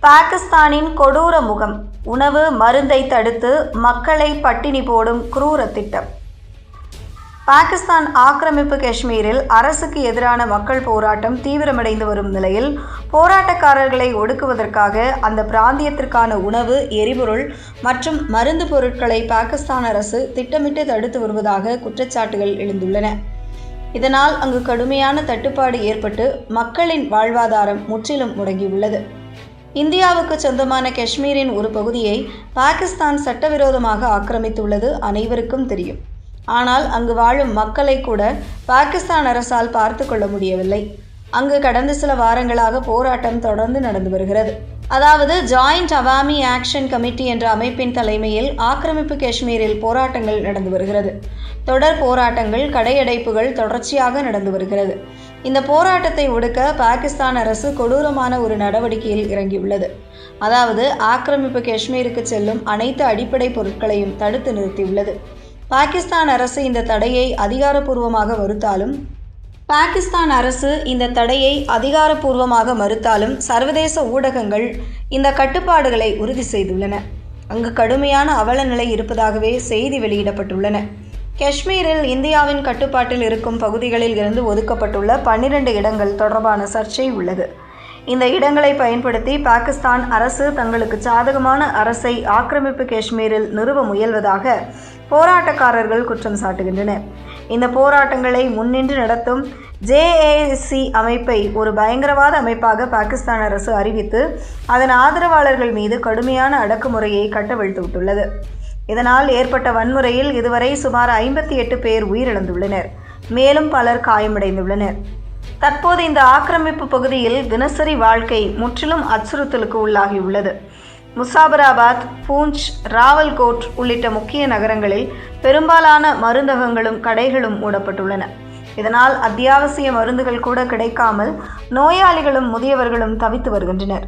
பாகிஸ்தானின் கொடூர முகம். உணவு மருந்தை தடுத்து மக்களை பட்டினி போடும் குரூர திட்டம். பாகிஸ்தான் ஆக்கிரமிப்பு காஷ்மீரில் அரசுக்கு எதிரான மக்கள் போராட்டம் தீவிரமடைந்து வரும் நிலையில் போராட்டக்காரர்களை ஒடுக்குவதற்காக அந்த பிராந்தியத்திற்கான உணவு, எரிபொருள் மற்றும் மருந்து பொருட்களை பாகிஸ்தான் அரசு திட்டமிட்டு தடுத்து வருவதாக குற்றச்சாட்டுகள் எழுந்துள்ளன. இதனால் அங்கு கடுமையான தட்டுப்பாடு ஏற்பட்டு மக்களின் வாழ்வாதாரம் முற்றிலும் முடங்கியுள்ளது. இந்தியாவுக்கு சொந்தமான காஷ்மீரின் ஒரு பகுதியை பாகிஸ்தான் சட்டவிரோதமாக ஆக்கிரமித்துள்ளது அனைவருக்கும் தெரியும். ஆனால் அங்கு வாழும் மக்களை கூட பாகிஸ்தான் அரசால் பார்த்து கொள்ள முடியவில்லை. அங்கு கடந்த சில வாரங்களாக போராட்டம் தொடர்ந்து நடந்து வருகிறது. அதாவது ஜாயிண்ட் அவாமி ஆக்ஷன் கமிட்டி என்ற அமைப்பின் தலைமையில் ஆக்கிரமிப்பு காஷ்மீரில் போராட்டங்கள் நடந்து வருகிறது. தொடர் போராட்டங்கள், கடையடைப்புகள் தொடர்ச்சியாக நடந்து வருகிறது. இந்த போராட்டத்தை ஒடுக்க பாகிஸ்தான் அரசு கொடூரமான ஒரு நடவடிக்கையில் இறங்கியுள்ளது. அதாவது ஆக்கிரமிப்பு காஷ்மீருக்கு செல்லும் அனைத்து அடிப்படை பொருட்களையும் தடுத்து நிறுத்தியுள்ளது. பாகிஸ்தான் அரசு இந்த தடையை அதிகாரப்பூர்வமாக மறுத்தாலும் சர்வதேச ஊடகங்கள் இந்த கட்டுப்பாடுகளை உறுதி செய்துள்ளன. அங்கு கடுமையான அவல நிலை இருப்பதாகவே செய்தி வெளியிடப்பட்டுள்ளன. காஷ்மீரில் இந்தியாவின் கட்டுப்பாட்டில் இருக்கும் பகுதிகளில் இருந்து ஒதுக்கப்பட்டுள்ள 12 இடங்கள் தொடர்பான சர்ச்சை உள்ளது. இந்த இடங்களை பயன்படுத்தி பாகிஸ்தான் அரசு தங்களுக்கு சாதகமான அரசை ஆக்கிரமிப்பு காஷ்மீரில் நிறுவ முயல்வதாக போராட்டக்காரர்கள் குற்றம் சாட்டுகின்றனர். இந்த போராட்டங்களை முன்னின்று நடத்தும் JAC அமைப்பை ஒரு பயங்கரவாத அமைப்பாக பாகிஸ்தான் அரசு அறிவித்து அதன் ஆதரவாளர்கள் மீது கடுமையான அடக்குமுறையை கட்டவிழ்த்துவிட்டுள்ளது. இதனால் ஏற்பட்ட வன்முறையில் இதுவரை சுமார் 58 பேர் உயிரிழந்துள்ளனர். மேலும் பலர் காயமடைந்துள்ளனர். தற்போது இந்த ஆக்கிரமிப்பு பகுதியில் தினசரி வாழ்க்கை முற்றிலும் அச்சுறுத்தலுக்கு உள்ளாகியுள்ளது. முசாபராபாத், பூஞ்ச், ராவல்கோட் உள்ளிட்ட முக்கிய நகரங்களில் பெரும்பாலான மருந்தகங்களும் கடைகளும் மூடப்பட்டுள்ளன. இதனால் அத்தியாவசிய மருந்துகள் கூட கிடைக்காமல் நோயாளிகளும் முதியவர்களும் தவித்து வருகின்றனர்.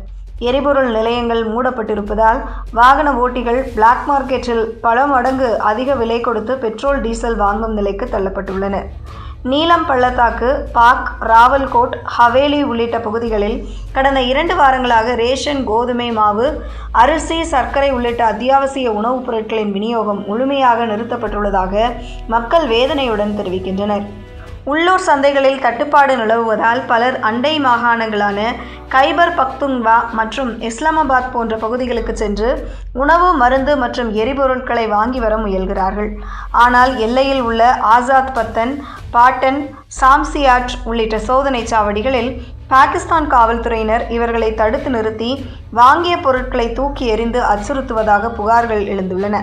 எரிபொருள் நிலையங்கள் மூடப்பட்டிருப்பதால் வாகன ஓட்டிகள் பிளாக் மார்க்கெட்டில் பல மடங்கு அதிக விலை கொடுத்து பெட்ரோல், டீசல் வாங்கும் நிலைக்கு தள்ளப்பட்டுள்ளனர். நீலம் பள்ளத்தாக்கு, பாக், ராவல்கோட், ஹவேலி உள்ளிட்ட பகுதிகளில் கடந்த 2 வாரங்களாக ரேஷன், கோதுமை மாவு, அரிசி, சர்க்கரை உள்ளிட்ட அத்தியாவசிய உணவுப் பொருட்களின் விநியோகம் முழுமையாக நிறுத்தப்பட்டுள்ளதாக மக்கள் வேதனையுடன் தெரிவிக்கின்றனர். உள்ளூர் சந்தைகளில் தட்டுப்பாடு நிலவுவதால் பலர் அண்டை மாகாணங்களான கைபர் பக்துன்வா மற்றும் இஸ்லாமாபாத் போன்ற பகுதிகளுக்கு சென்று உணவு, மருந்து மற்றும் எரிபொருட்களை வாங்கி வர முயல்கிறார்கள். ஆனால் எல்லையில் உள்ள ஆசாத் பத்தன், பாட்டன், சாம்சியாட் உள்ளிட்ட சோதனை சாவடிகளில் பாகிஸ்தான் காவல்துறையினர் இவர்களை தடுத்து நிறுத்தி வாங்கிய பொருட்களை தூக்கி எறிந்து அச்சுறுத்துவதாக புகார்கள் எழுந்துள்ளன.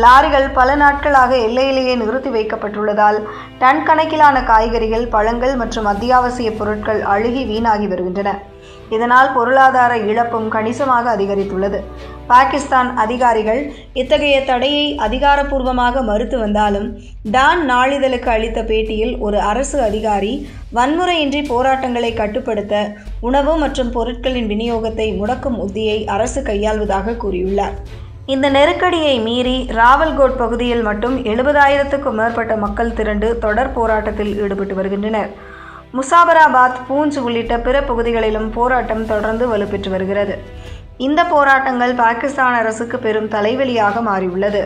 லாரிகள் பல நாட்களாக எல்லையிலேயே நிறுத்தி வைக்கப்பட்டுள்ளதால் டன் கணக்கிலான காய்கறிகள், பழங்கள் மற்றும் அத்தியாவசிய பொருட்கள் அழுகி வீணாகி வருகின்றன. இதனால் பொருளாதார இழப்பும் கணிசமாக அதிகரித்துள்ளது. பாகிஸ்தான் அதிகாரிகள் இத்தகைய தடையை அதிகாரப்பூர்வமாக மறுத்து வந்தாலும் டான் நாளிதழுக்கு அளித்த பேட்டியில் ஒரு அரசு அதிகாரி வன்முறையின்றி போராட்டங்களை கட்டுப்படுத்த உணவு மற்றும் பொருட்களின் விநியோகத்தை முடக்கும் உத்தியை அரசு கையாள்வதாக கூறியுள்ளார். இந்த நெருக்கடியை மீறி ராவல்கோட் பகுதியில் மட்டும் 70,000க்கும் மேற்பட்ட மக்கள் திரண்டு தொடர் போராட்டத்தில் ஈடுபட்டு வருகின்றனர். முசாபராபாத், பூஞ்ச் உள்ளிட்ட பிற பகுதிகளிலும் போராட்டம் தொடர்ந்து வலுப்பெற்று வருகிறது. இந்த போராட்டங்கள் பாகிஸ்தான் அரசுக்கு பெரும் தலைவலியாக மாறியுள்ளது.